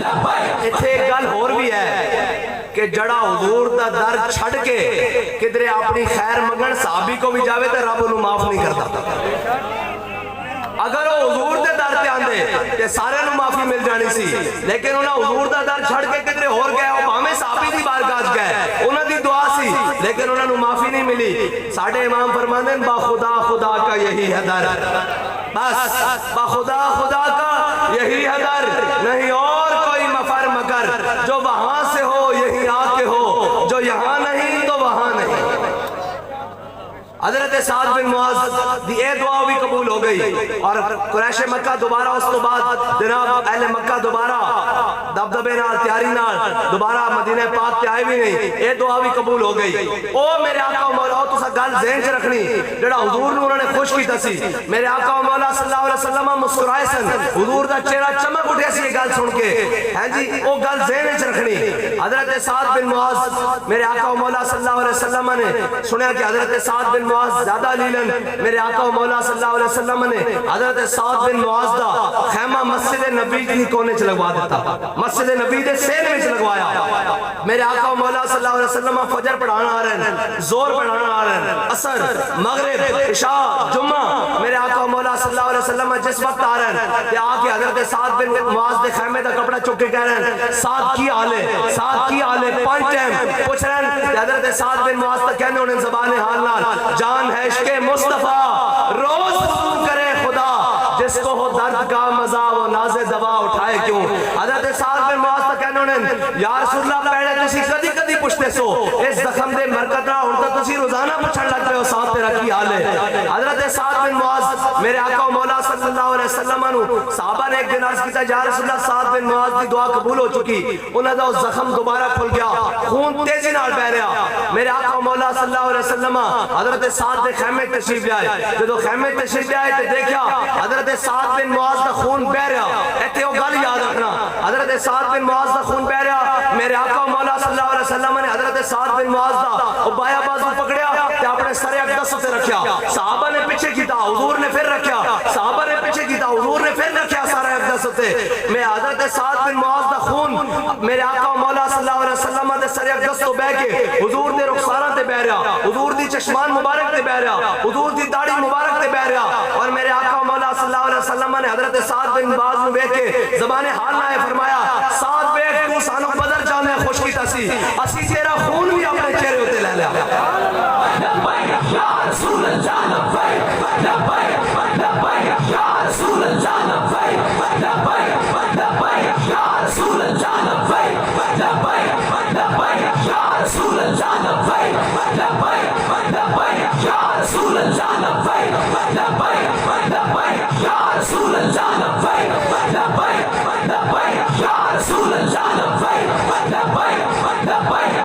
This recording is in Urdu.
اتنے ایک گل اور بھی ہے کہ جڑا حضور دا در چھڑ کے کدھرے اپنی خیر منگن صحابی کو بھی جاوے تو رب انہوں معاف نہیں کرتا. اگر وہ حضور دے در تے آندے تے سارے نو معافی مل جانی سی, لیکن انہاں حضور دا در چھڑ کے کدھرے اور گئے, وہ بھاویں صحابی دی بارگاہ گئے, انہاں دی دعا سی لیکن انہاں نو معافی نہیں ملی. ساڈے امام فرماندے ہیں با خدا خدا کا یہی ہے در, بس با خدا خدا کا یہی ہے در, نہیں اور کوئی مفر مگر, جو وہاں سے ہو یہی آ کے ہو, جو یہاں نہیں تو وہاں نہیں. حضرت سعد بن معاذ دی اے دعا بھی قبول ہو گئی, اور قریش مکہ دوبارہ اس تو بعد جناب اہل مکہ دوبارہ دبدبے نال تیاری نال دوبارہ مدینہ پاک تے آئے بھی نہیں, اے دعا بھی قبول ہو گئی. او میرے آقا و مولا, تو سا گل ذہن چ رکھنی جڑا حضور نے انہوں نے خوش کیتا سی, میرے آقا و مولا صلی اللہ علیہ وسلم مسکرائے سن, حضور دا چہرہ چمک اٹھیا سی یہ گل سن کے, ہیں جی او گل ذہن چ رکھنی. حضرت سعد بن معاذ میرے آقا و مولا صلی اللہ علیہ وسلم نے سنیا کہ حضرت سعد بن معاذ زیادہ لیلن, میرے آقا و مولا صلی اللہ علیہ وسلم نے حضرت سعد بن معاذ دا خیمہ مسجد نبی کی کونے چ لگوا دیتا, مسجد نبی دے سین میں لگوایا. میرے آقا و مولا صلی اللہ علیہ وسلم فجر پڑھانا آ رہے ہیں, زور پڑھانا آ رہے ہیں, عصر, مغرب, عشاء, جمعہ, میرے آقا و مولا صلی اللہ علیہ وسلم جس وقت آ رہے ہیں کہ آ کے حضرت سعد بن معاذ دے خیمے دا کپڑا چک کے کہہ رہے ہیں سعد کی آلے, سعد کی آلے, پانچ ٹائم پوچھ رہے ہیں کہ حضرت سعد بن معاذ تک کہنے انہیں زبان حال نال, جان ہے عشق مصطفیٰ روز فضول کرے خدا, جس کو ہو درد کا مزہ وہ ناز دوا اٹھائے کیوں. حضرت سعد بن معاذ تک کہنے انہیں یا رسول اللہ پہلے تسی کدی کدی پوچھتے سو, اس زخم دے مرکت رہا ہوں تو تسی روزانہ پوچھن لگ رہے ہو ساتھ تیرا کی حال ہے. حضرت سعد بن معاذ میرے آقا و مولا صلی اللہ علیہ وسلم صحابہ نے ایک دن عرض کیتا یا رسول اللہ سعد بن معاذ کی دعا قبول ہو چکی, انہاں دا زخم دوبارہ کھل گیا, خون تیزی نال بہ رہا. میرے آقا و مولا صلی اللہ علیہ وسلم حضرت سعد دے خیمے تشریف لے آئے, جدو خیمے تشریف لے آئے تو دیکھا حضرت سعد بن معاذ دا خون بہ رہا. ایتھے او گل یاد رکھنا, حضرت سعد بن معاذ دا خون بہ رہا, میرے آقا و مولا صلی اللہ علیہ وسلم نے حضرت سعد بن معاذ دا او بایاں بازو پکڑیا تے اپنے سر اقدس تے رکھیا. صحابہ نے پیچھے کیتا, حضور نے پھر رکھیا, صحابہ نے پیچھے کیتا, حضور نے پھر رکھیا سارا اقدس تے. میں حضرت سعد بن معاذ دا خون میرے آقا و مولا صلی اللہ علیہ وسلم دے سر اقدس تو بہ کے حضور دے رخساراں تے بہ رہا, حضور دی چشمان مبارک تے بہ رہا, حضور دی داڑھی مبارک تے بہ رہا. اور میرے آقا و مولا صلی اللہ علیہ وسلم نے حضرت سعد بن معاذ نو ویکھ کے زبان حال نہ فرمایا سعد ویکھ تو سانو بدر جانے خوش کیتا سی, اسی تیرا خون بھی اپنے چہرے تے لے لیا. لبیک یا رسول اللہ لبیک, لبیک لبیک یا رسول اللہ لبیک, لبیک لبیک یا رسول اللہ لبیک, لبیک لبیک یا رسول اللہ لبیک, لبیک لبیک یا رسول اللہ لبیک, لبیک لبیک یا رسول اللہ لبیک, لبیک لبیک یا رسول اللہ لبیک, لبیک لبیک